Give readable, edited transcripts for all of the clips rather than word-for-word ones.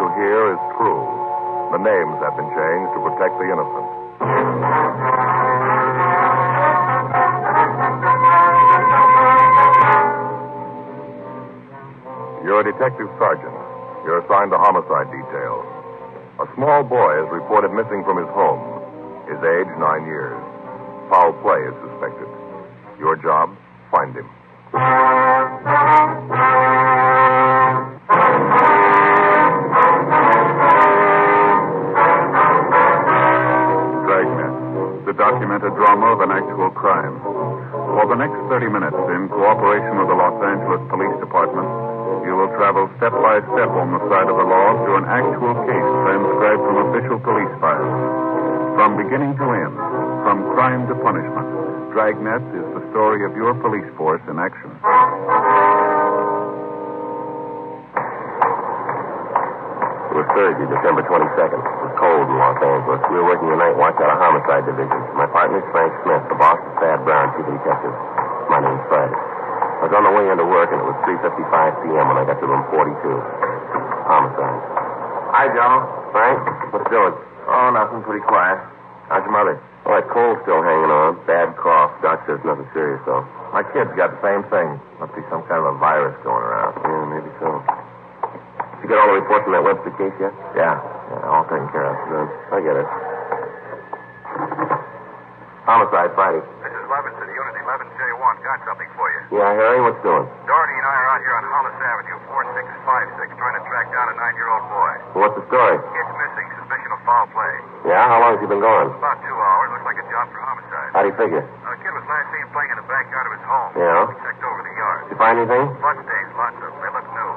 to hear is true. The names have been changed to protect the innocent. You're a detective sergeant. You're assigned to homicide detail. A small boy is reported missing from his home. His age, 9 years. Foul play is suspected. Your job, find him. Dragnet, the documented drama of an actual crime. For the next 30 minutes, in cooperation with the Los Angeles Police Department, you will travel step by step on the side of the law through an actual case transcribed from official police files. From beginning to end, from crime to punishment, Dragnet is the story of your police force in action. It was Thursday, December 22nd. It was cold in Los Angeles. We were working the night watch out of Homicide Division. My partner is Frank Smith. The boss is Thad Brown, chief detective. My name's Friday. I was on the way into work, and it was 3:55 p.m. when I got to room 42. Homicide. Hi, Joe. Frank, what's doing? Oh, nothing. Pretty quiet. How's your mother? Oh, that cold's still hanging on. Bad cough. Doc says nothing serious, though. My kid's got the same thing. Must be some kind of a virus going around. Yeah, maybe so. Did you get all the reports on that Webster case yet? Yeah, all taken care of. Good. I get it. Homicide, Friday. This is Levinson, Unit 11J1. Got something for you. Yeah, Harry, what's doing? Doherty and I are out here on Hollis Avenue, 4656, trying to track down a 9-year-old boy. Well, what's the story? Kid's missing, suspicion of foul play. Yeah, how long has he been gone? About 2 hours. Looks like a job for homicide. How do you figure? The kid was last seen playing in the backyard of his home. Yeah? We checked over the yard. Did you find anything? Blood stains, lots of them. They look new.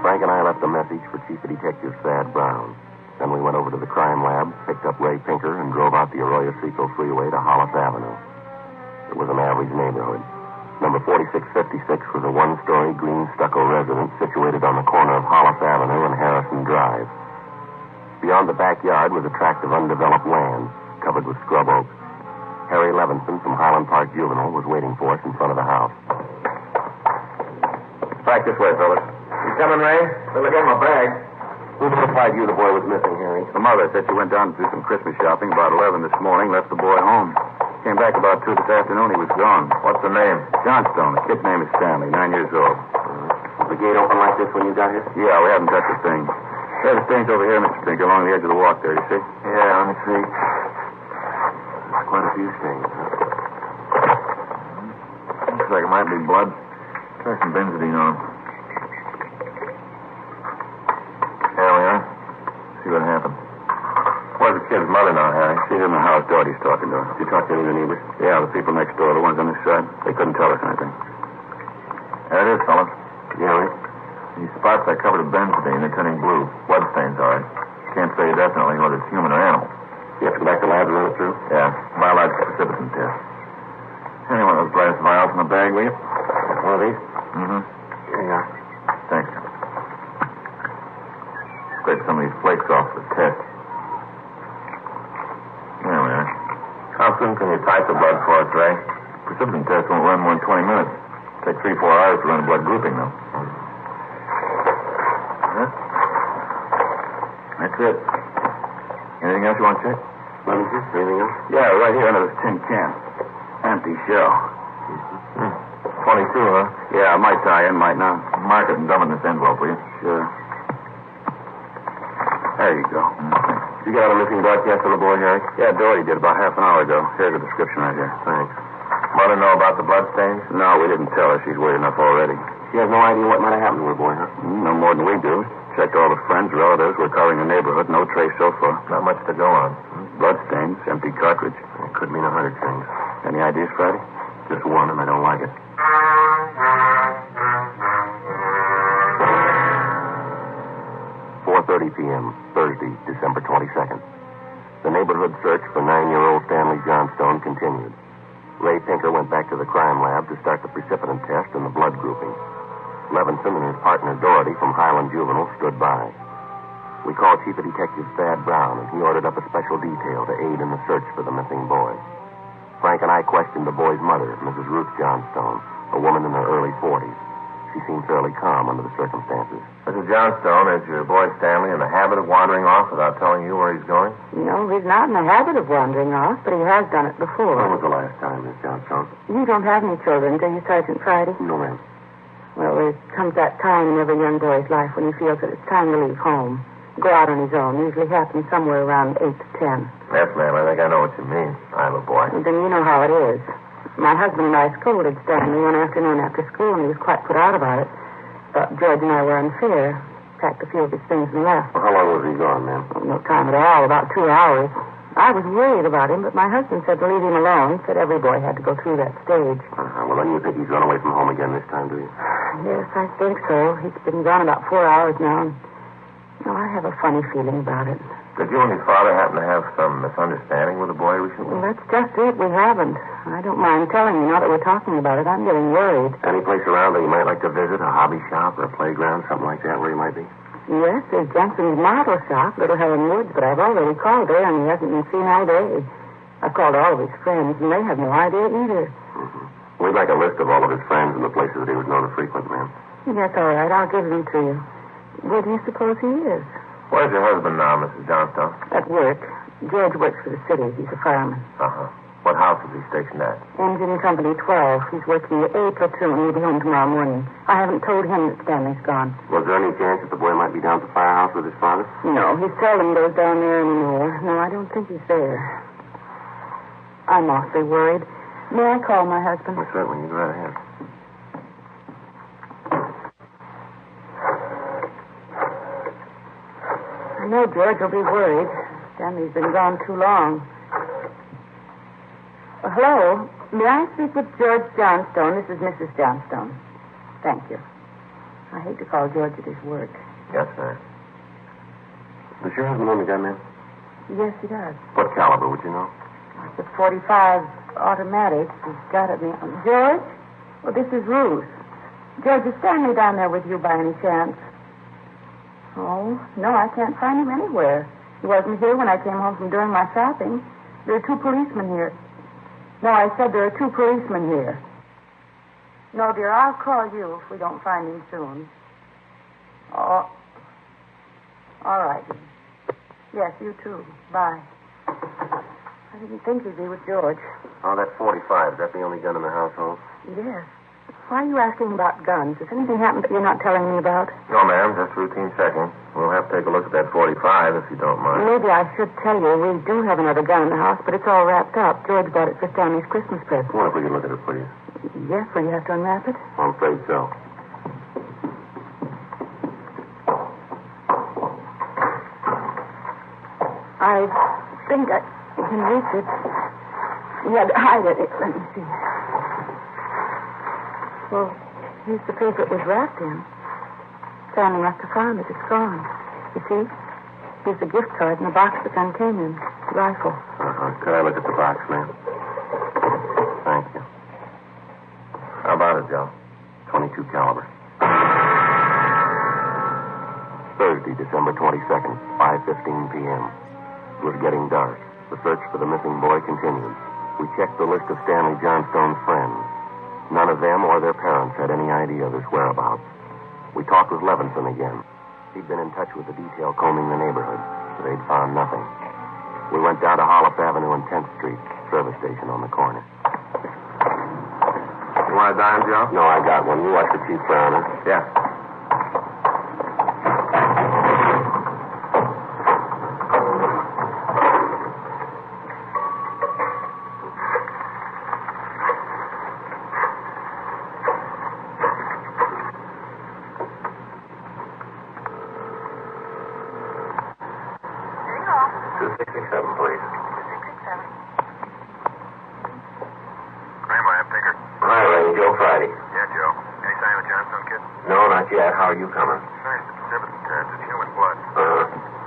Frank and I left a message for Chief of Detective Thad Brown. Then we went over to the crime lab, picked up Ray Pinker, and drove out the Arroyo Seco Freeway to Hollis Avenue. It was an average neighborhood. Number 4656 was a one-story green stucco residence situated on the corner of Hollis Avenue and Harrison Drive. Beyond the backyard was a tract of undeveloped land, covered with scrub oak. Harry Levinson from Highland Park Juvenile was waiting for us in front of the house. Back this way, fellas. You coming, Ray? Better get my bag. Who notified you the boy was missing, Harry? The mother said she went down to do some Christmas shopping about 11 this morning, left the boy home. Came back about 2 this afternoon. He was gone. What's the name? Johnstone. The kid's name is Stanley, 9 years old. Was the gate open like this when you got here? Yeah, we haven't touched the thing. There's the stains over here, Mr. Pinker, along the edge of the walk there, you see? Yeah, let me see. There's quite a few stains, huh? Looks like it might be blood. Try some benzidine on him. There we are. See what happened. Where's the kid's mother now, Harry? She's in the house. Doherty's talking to her. Did you talk to any of the neighbors? Yeah, the people next door, the ones on this side. They couldn't tell us anything. There it is, fellas. Yeah, Rick? These spots are covered with benzidine. They're turning blue. Blood stains, all right. Can't say definitely whether it's human or animal. You have to go back to the lab and run it through? Yeah. Biological precipitin test. Any one of those glass vials in the bag, will you? One of these? Mm-hmm. Here you are. Thanks. Scrape some of these flakes off for the test. There we are. How soon can you type the blood for us, Ray? Precipitin test won't run more than 20 minutes. Take 3-4 hours to run a blood grouping, though. Huh? That's it. Anything else you want to check? Let me see. Anything else? Yeah, right here under this tin can. Empty shell. 22, huh? Yeah, it might tie in, might not. Mark it and dump it in this envelope, will you? Sure. There you go. You got a missing broadcast on the boy, Harry? Yeah, Doherty did about half an hour ago. Here's the description right here. Thanks. Mother know about the blood stains? No, we didn't tell her. She's worried enough already. She has no idea what might have happened to her boy, huh? No more than we do. Checked all the friends, relatives. We're covering the neighborhood. No trace so far. Not much to go on. Blood stains, empty cartridge. It could mean 100 things. Any ideas, Friday? Just one, and I don't like it. 4:30 p.m., Thursday, December 22nd. The neighborhood search for 9-year-old Stanley Johnstone continued. Ray Pinker went back to the crime lab to start the precipitin test and the blood grouping. Levinson and his partner Doherty from Highland Juvenile stood by. We called Chief of Detective Thad Brown, and he ordered up a special detail to aid in the search for the missing boy. Frank and I questioned the boy's mother, Mrs. Ruth Johnstone, a woman in her early 40s. She seemed fairly calm under the circumstances. Mrs. Johnstone, is your boy Stanley in the habit of wandering off without telling you where he's going? No, he's not in the habit of wandering off, but he has done it before. When was the last time, Miss Johnstone? You don't have any children, do you, Sergeant Friday? No, ma'am. Well, there comes that time in every young boy's life when he feels that it's time to leave home. Go out on his own. Usually happens somewhere around 8 to 10. Yes, ma'am. I think I know what you mean. I have a boy. And then you know how it is. My husband and I scolded Stanley one afternoon after school, and he was quite put out about it. Thought George and I were unfair. Packed a few of his things and left. Well, how long was he gone, ma'am? Oh, no time at all. About 2 hours. I was worried about him, but my husband said to leave him alone. Said every boy had to go through that stage. Well, then you think he's run away from home again this time, do you? Yes, I think so. He's been gone about 4 hours now, and I have a funny feeling about it. Did you and his father happen to have some misunderstanding with the boy recently? Well, that's just it. We haven't. I don't mind telling you now that we're talking about it. I'm getting worried. Any place around that you might like to visit? A hobby shop or a playground, something like that, where he might be? Yes, there's Jensen's model shop, Little Helen Woods, but I've already called there, and he hasn't been seen all day. I've called all of his friends, and they have no idea either. Mm-hmm. We'd like a list of all of his friends and the places that he was known to frequent, ma'am. That's all right. I'll give them to you. Where do you suppose he is? Where's your husband now, Mrs. Johnstone? At work. George works for the city. He's a fireman. Uh-huh. What house is he stationed at? Engine Company 12. He's working the A platoon. He'll be home tomorrow morning. I haven't told him that Stanley's gone. Was there any chance that the boy might be down at the firehouse with his father? No, he seldom goes down there anymore. No, I don't think he's there. I'm awfully worried. May I call my husband? Well, certainly. You go right ahead. I know George will be worried. Stanley's been gone too long. Hello. May I speak with George Johnstone? This is Mrs. Johnstone. Thank you. I hate to call George at his work. Yes, sir. Does your husband own a gun, ma'am? Yes, he does. What caliber, would you know? It's a .45 automatic. He's got it. George? Well, this is Ruth. George, is Stanley down there with you by any chance? Oh, no, I can't find him anywhere. He wasn't here when I came home from doing my shopping. There are 2 policemen here. No, I said there are 2 policemen here. No, dear, I'll call you if we don't find him soon. Oh, all right. Yes, you too. Bye. I didn't think he'd be with George. Oh, that .45. Is that the only gun in the household? Yes. Why are you asking about guns? Has anything happened that you're not telling me about? No, ma'am. Just routine checking. We'll have to take a look at that .45 if you don't mind. Maybe I should tell you we do have another gun in the house, but it's all wrapped up. George bought it for Stanley's Christmas present. Well, if we could look at it, please. Yes, will you have to unwrap it? I'm afraid so. I think I can reach it. You had to hide it. Let me see. Well, here's the paper it was wrapped in. Stanley must have found it. It's gone. You see? Here's the gift card and the box the gun came in. The rifle. Uh-huh. Could I look at the box, ma'am? Thank you. How about it, Joe? .22 caliber. Thursday, December 22nd, 5:15 p.m. It was getting dark. The search for the missing boy continued. We checked the list of Stanley Johnstone's friends. None of them or their parents had any idea of his whereabouts. We talked with Levinson again. He'd been in touch with the detail combing the neighborhood. They'd found nothing. We went down to Hollis Avenue and 10th Street, service station on the corner. You want a dime, Joe? No, I got one. You watch the Chief Brown, huh? Yeah. How are you coming? Finished the precipitin test. It's human blood.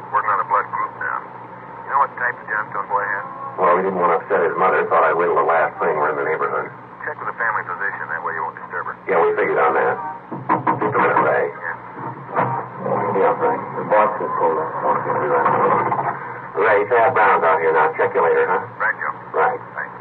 Working on a blood group now. You know what type the Johnstone boy had? Well, we didn't want to upset his mother. Thought I'd wait till the last thing. We're in the neighborhood. Check with the family physician. That way you won't disturb her. Yeah, we figured on that. Just a minute, Ray. Yeah, Frank. The box is pulled up. Ray, Thad Brown's out here now. Check you later, huh? Right, Joe. Right. Thanks.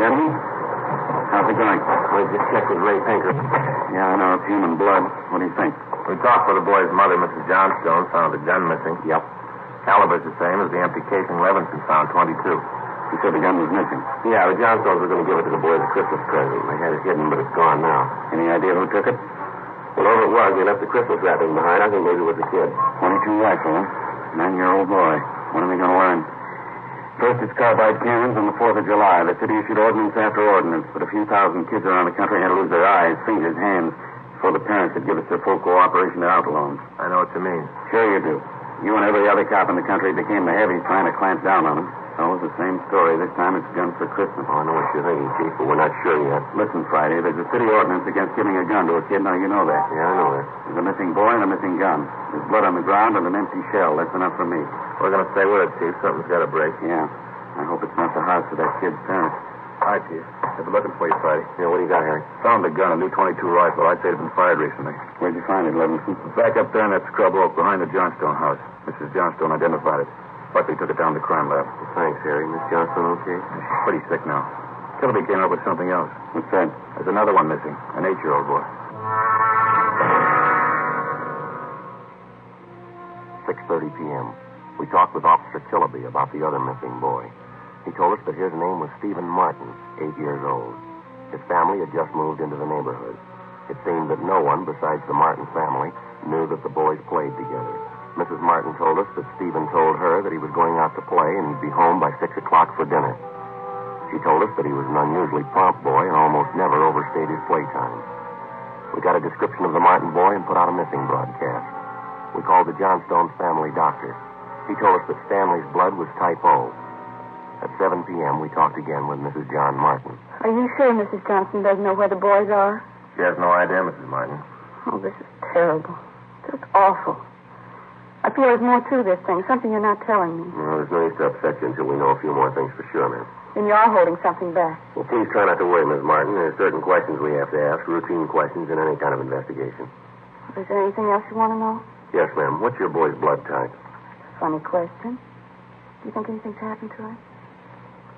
Gentlemen, how's it going? We just checked with Ray Pinker. Yeah, I know it's human blood. What do you think? We talked with the boy's mother, Mrs. Johnstone, found the gun missing. Yep. Caliber's the same as the empty casing Levinson found, 22. You said the gun was missing. Yeah, the Johnstones were going to give it to the boys as a Christmas present. They had it hidden, but it's gone now. Any idea who took it? Whatever it was, they left the Christmas wrapping behind. I think maybe it was the kid. 22 rifle, huh? 9-year-old boy. When are they going to learn? First, it's carbide cannons on the 4th of July. The city issued ordinance after ordinance, but a few thousand kids around the country had to lose their eyes, fingers, hands, before the parents would give us their full cooperation to outlaw them. I know what you mean. Sure you do. You and every other cop in the country became the heavies trying to clamp down on them. Oh, it's the same story. This time it's guns for Christmas. Oh, I know what you're thinking, Chief, but we're not sure yet. Listen, Friday, there's a city ordinance against giving a gun to a kid. Now, you know that. Yeah, I know that. There's a missing boy and a missing gun. There's blood on the ground and an empty shell. That's enough for me. We're going to stay with it, Chief. Something's got to break. Yeah. I hope it's not the house of that kid's parents. Hi, Chief. I've been looking for you, Friday. Yeah, what do you got, Harry? Found a gun, a new 22 rifle. I'd say it's been fired recently. Where'd you find it, Levinson? Back up there in that scrub oak behind the Johnstone house. Mrs. Johnstone identified it. Buckley took it down to the crime lab. Well, thanks, Harry. Miss Johnstone okay? She's pretty sick now. Kilby came up with something else. What's that? There's another one missing. An 8-year-old boy. 6:30 p.m. We talked with Officer Kilby about the other missing boy. He told us that his name was Stephen Martin, 8 years old. His family had just moved into the neighborhood. It seemed that no one besides the Martin family knew that the boys played together. Mrs. Martin told us that Stephen told her that he was going out to play and he'd be home by 6 o'clock for dinner. She told us that he was an unusually prompt boy and almost never overstayed his playtime. We got a description of the Martin boy and put out a missing broadcast. We called the Johnstone family doctor. He told us that Stanley's blood was type O. At 7 p.m., we talked again with Mrs. John Martin. Are you sure Mrs. Johnson doesn't know where the boys are? She has no idea, Mrs. Martin. Oh, this is terrible. Just awful. I feel there's more to this thing, something you're not telling me. Well, there's no use to upset you until we know a few more things for sure, ma'am. Then you are holding something back. Well, please try not to worry, Miss Martin. There are certain questions we have to ask, routine questions in any kind of investigation. Is there anything else you want to know? Yes, ma'am. What's your boy's blood type? Funny question. Do you think anything's happened to him?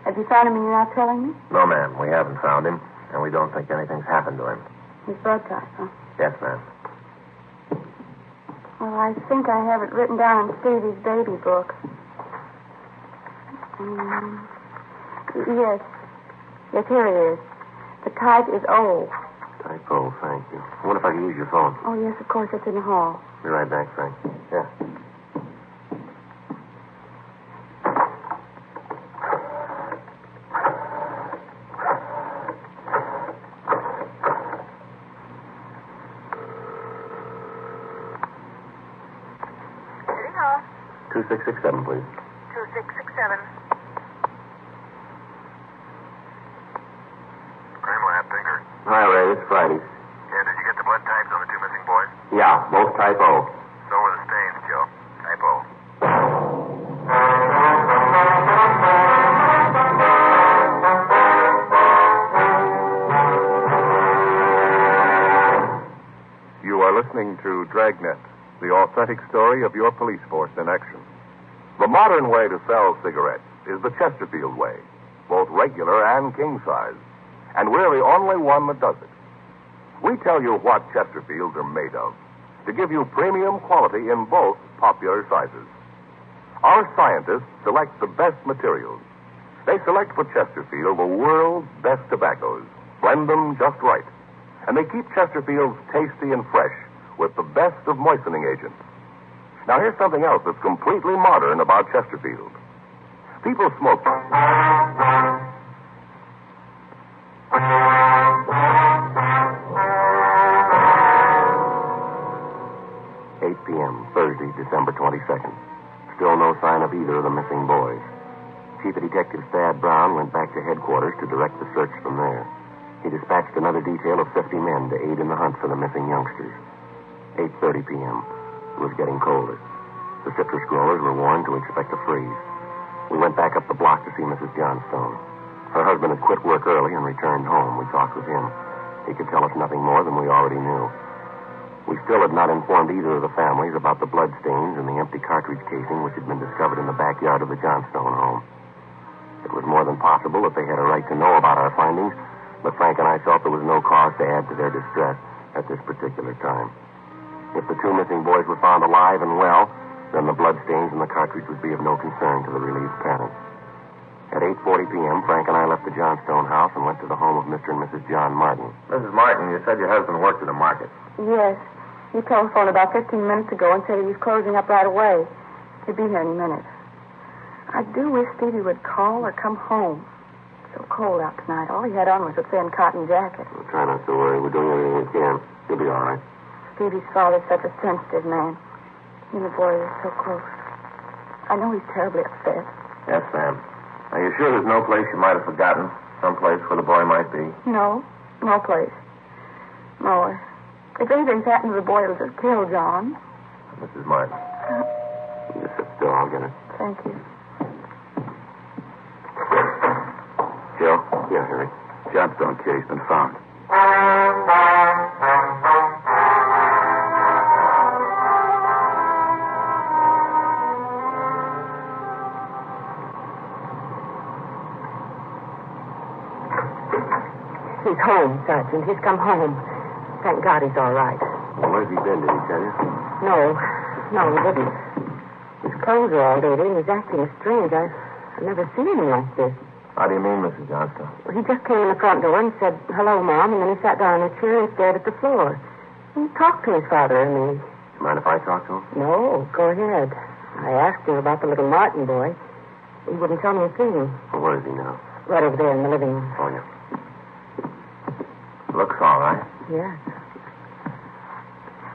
Have you found him and you're not telling me? No, ma'am. We haven't found him, and we don't think anything's happened to him. His blood type, huh? Yes, ma'am. Well, I think I have it written down in Stevie's baby book. Yes. Yes, here it is. The type is O. Type O, thank you. I wonder if I can use your phone. Oh, yes, of course. It's in the hall. Be right back, Frank. Yeah. City Hall. 2667, please. 2667. Crime lab, Tinker. Hi, Ray. It's Friday. Yeah, did you get the blood types on the two missing boys? Yeah, both type O. So were the stains, Joe. Type O. You are listening to Dragnet, the authentic story of your police force in action. The modern way to sell cigarettes is the Chesterfield way, both regular and king size. And we're the only one that does it. We tell you what Chesterfields are made of to give you premium quality in both popular sizes. Our scientists select the best materials. They select for Chesterfield the world's best tobaccos, blend them just right, and they keep Chesterfields tasty and fresh with the best of moistening agents. Now, here's something else that's completely modern about Chesterfield. People smoke. 8 p.m., Thursday, December 22nd. Still no sign of either of the missing boys. Chief of Detective Thad Brown went back to headquarters to direct the search from there. He dispatched another detail of 50 men to aid in the hunt for the missing youngsters. 8:30 p.m. It was getting colder. The citrus growers were warned to expect a freeze. We went back up the block to see Mrs. Johnstone. Her husband had quit work early and returned home. We talked with him. He could tell us nothing more than we already knew. We still had not informed either of the families about the blood stains and the empty cartridge casing which had been discovered in the backyard of the Johnstone home. It was more than possible that they had a right to know about our But Frank and I felt there was no cause to add to their distress at this particular time. If the two missing boys were found alive and well, then the bloodstains in the cartridge would be of no concern to the relieved parents. At 8:40 p.m., Frank and I left the Johnstone house and went to the home of Mr. and Mrs. John Martin. Mrs. Martin, you said your husband worked at the market. Yes. He telephoned about 15 minutes ago and said he was closing up right away. He'll be here any minute. I do wish Stevie would call or come home. It's so cold out tonight. All he had on was a thin cotton jacket. Well, try not to worry. We're doing everything we can. He'll be all right. Stevie's father's such a sensitive man. He and the boy are so close. I know he's terribly upset. Yes, ma'am. Are you sure there's no place you might have forgotten? Some place where the boy might be? No place. No. If anything's happened to the boy, it'll just kill John. Mrs. Martin. You just sit still. I'll get it. Thank you. Joe? Yeah, Harry. Johnstone kid's been found. He's home, Sergeant. He's come home. Thank God he's all right. Well, where's he been? Did he tell you? No, he didn't. His clothes are all dirty and he's acting strange. I've never seen him like this. How do you mean, Mrs. Johnstone? Well, he just came in the front door and said, "Hello, Mom," and then he sat down in a chair and stared at the floor. He talked to his father and me. Mind if I talk to him? No, go ahead. I asked him about the little Martin boy. He wouldn't tell me a thing. Well, where is he now? Right over there in the living room. Oh, yeah. Looks all right. Yes.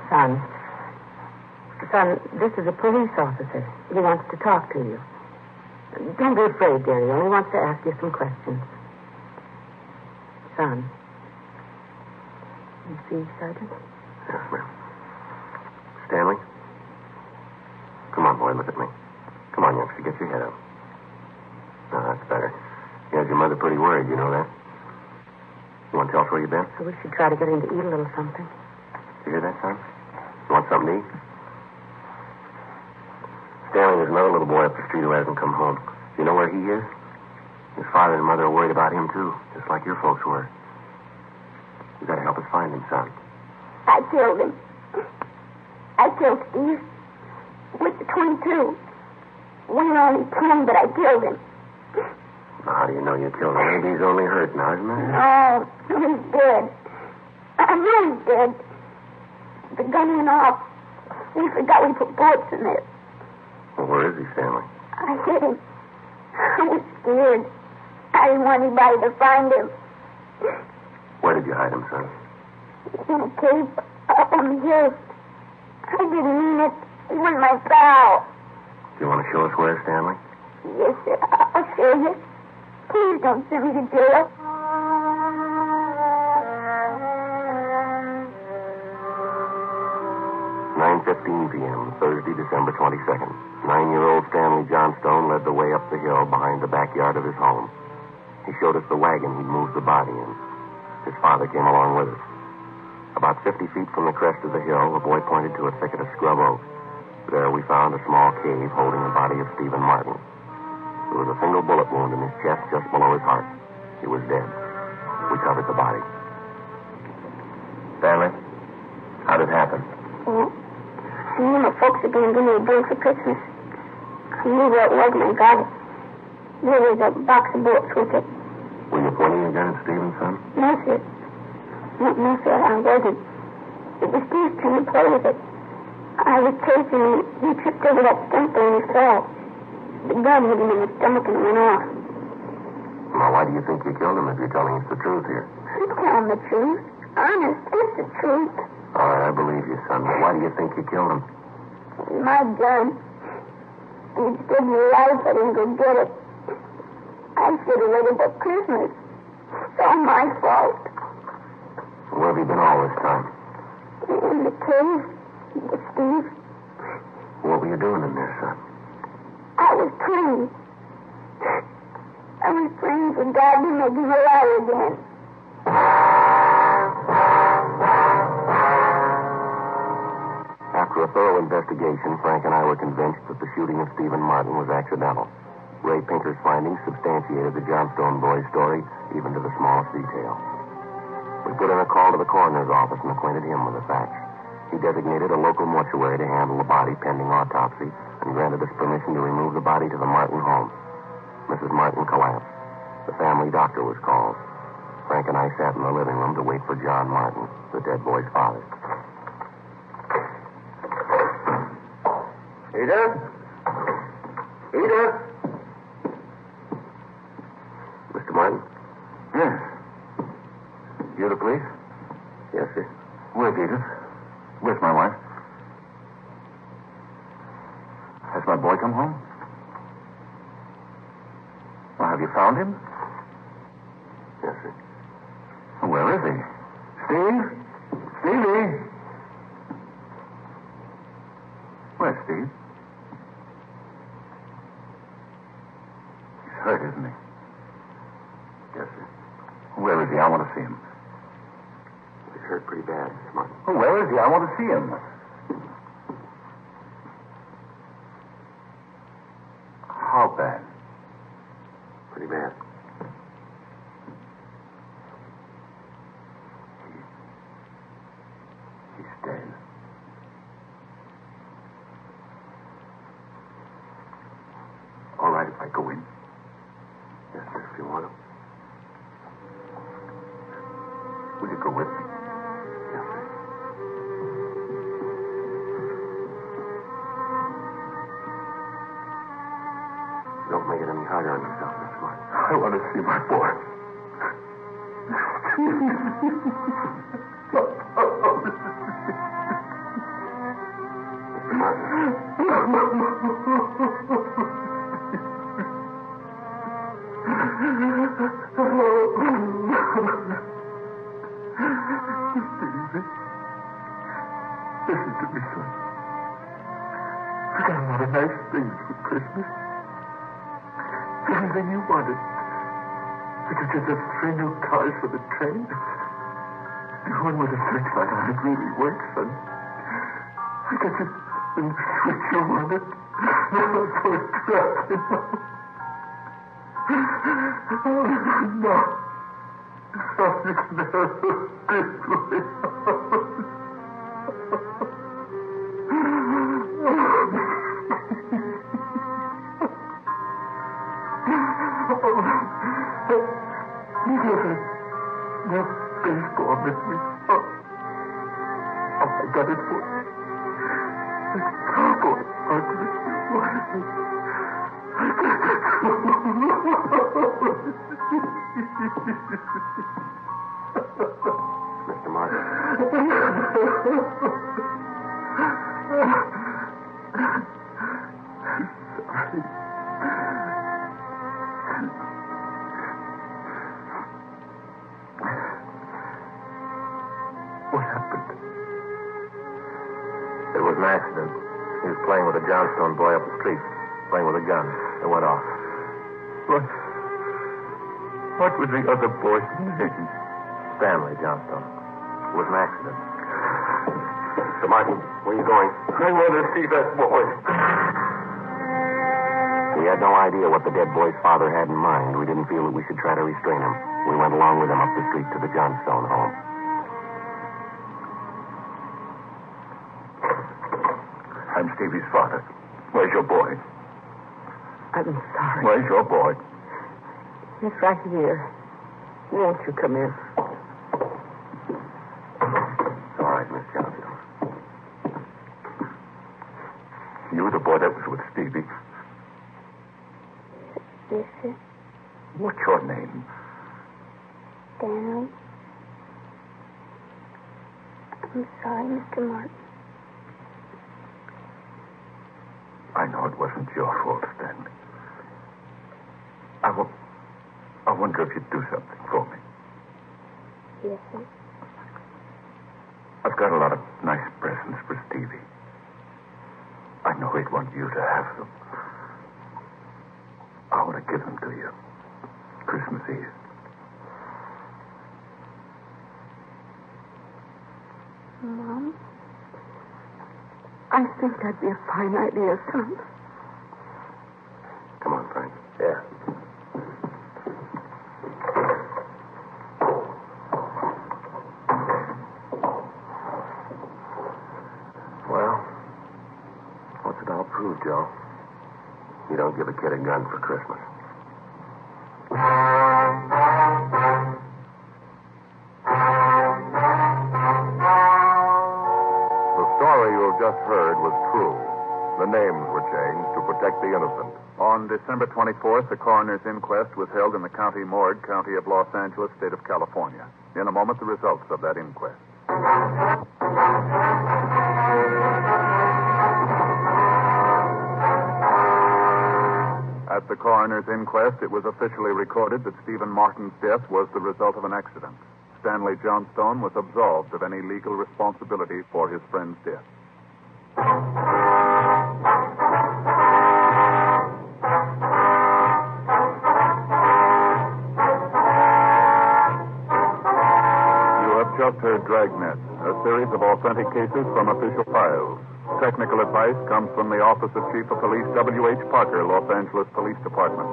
Son, this is a police officer. He wants to talk to you. Don't be afraid, dear. He only wants to ask you some questions. Son. You see, Sergeant? Yes, ma'am. Stanley? Come on, boy, look at me. Come on, youngster, get your head up. No, that's better. You had your mother pretty worried, you know that? You want to tell us where you've been? I wish you'd try to get him to eat a little something. You hear that, son? You want something to eat? Stanley, there's another little boy up the street who hasn't come home. Do you know where he is? His father and mother are worried about him, too, just like your folks were. You gotta help us find him, son. I killed him. I killed Steve with the .22. Went only 10, but I killed him. How do you know you killed him? Maybe he's only hurt now, isn't he? No, he's dead. I know he's dead. The gun went off. We forgot we put bullets in it. Well, where is he, Stanley? I hit him. I was scared. I didn't want anybody to find him. Where did you hide him, son? In a cave up on the hill. I didn't mean it. He was my pal. Do you want to show us where, Stanley? Yes, sir. I'll show you. Please don't send me to jail. .15 p.m., Thursday, December 22nd. 9-year-old Stanley Johnstone led the way up the hill behind the backyard of his home. He showed us the wagon he'd moved the body in. His father came along with us. About 50 feet from the crest of the hill, the boy pointed to a thicket of scrub oak. There we found a small cave holding the body of Stephen Martin. There was a single bullet wound in his chest just below his heart. He was dead. We covered the body. Stanley, how did it happen? Well, me and my folks are going to give me a drink for Christmas. I knew where it was and I got it. There was a box of bullets with it. Were you pointing your gun at Stephen, son? No, sir. No, sir, I wasn't. It was Steve's turn to play with it. I was chasing him. He tripped over that stump and he fell. The gun hit him in the stomach and went off. Now, why do you think you killed him if you're telling us the truth here? I'm telling the truth. Honest, it's the truth. All right, I believe you, son. But why do you think you killed him? My gun. He'd give me life, I didn't go get it. I should have waited till Christmas. It's all my fault. Where have you been all this time? In the cave with Steve. What were you doing in there, son? I was praying. I was praying for God to make him alive again. After a thorough investigation, Frank and I were convinced that the shooting of Stephen Martin was accidental. Ray Pinker's findings substantiated the Johnstone boy's story, even to the smallest detail. We put in a call to the coroner's office and acquainted him with the facts. He designated a local mortuary to handle the body pending autopsy and granted us permission to remove the body to the Martin home. Mrs. Martin collapsed. The family doctor was called. Frank and I sat in the living room to wait for John Martin, the dead boy's father. Edith? Edith? Mr. Martin? Yes. You the police? Yes, sir. Where's Edith? Where's my wife? Has my boy come home? Well, have you found him? Yes, sir. Where is he? Steve? Stevie? Where's Steve? He's hurt, isn't he? Yes, sir. Where is he? I want to see him. He's hurt pretty bad, Mr. Martin. Where is he? I want to see him. How bad? Pretty bad. He's dead. All right, if I go in. Yes, sir, if you want to. Will you go with me? Yes, sir. Don't make it any harder on yourself, Mr. Martin. I want to see my boy. Listen to me, son. I got a lot of nice things for Christmas. Everything you wanted. I could get us 3 new cars for the train. The one with a searchlight on it really works, son. I got you the switch you wanted. Now I'm so trapped, you know. No. Oh, you can have a big way. No baseball with me. Oh, I got it for you. The cowboy part of it you wanted me. Mr. Martin. Sorry. What happened? It was an accident. He was playing with a Johnstone boy up the street, playing with a gun. It went off. What was the other boy's name? Stanley Johnstone. It was an accident. Mr. Martin, where are you going? I want to see that boy. We had no idea what the dead boy's father had in mind. We didn't feel that we should try to restrain him. We went along with him up the street to the Johnstone home. I'm Stevie's father. Where's your boy? I'm sorry. Where's your boy? He's right here. Won't you come in? It's all right, Miss Johnstone. You were the boy that was with Stevie. Yes, sir. What's your name? Stanley. I'm sorry, Mr. Martin. I know it wasn't your fault, Stanley. I wonder if you'd do something for me. Yes, sir. I've got a lot of nice presents for Stevie. I know he'd want you to have them. I want to give them to you. Christmas Eve. Mom? I think that'd be a fine idea, son. Come on, Frank. prove, Joe. You don't give a kid a gun for Christmas. The story you have just heard was true. The names were changed to protect the innocent. On December 24th, the coroner's inquest was held in the county morgue, county of Los Angeles, state of California. In a moment, the results of that inquest. At the coroner's inquest, it was officially recorded that Stephen Martin's death was the result of an accident. Stanley Johnstone was absolved of any legal responsibility for his friend's death. You have just heard Dragnet, a series of authentic cases from official files. Technical advice comes from the Office of Chief of Police W.H. Parker, Los Angeles Police Department.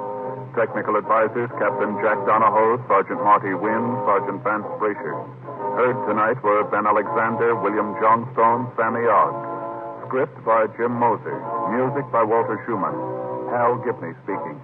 Technical advisors Captain Jack Donahoe, Sergeant Marty Wynn, Sergeant Vance Brasher. Heard tonight were Ben Alexander, William Johnstone, Sammy Ogg. Script by Jim Moser. Music by Walter Schumann. Hal Gibney speaking.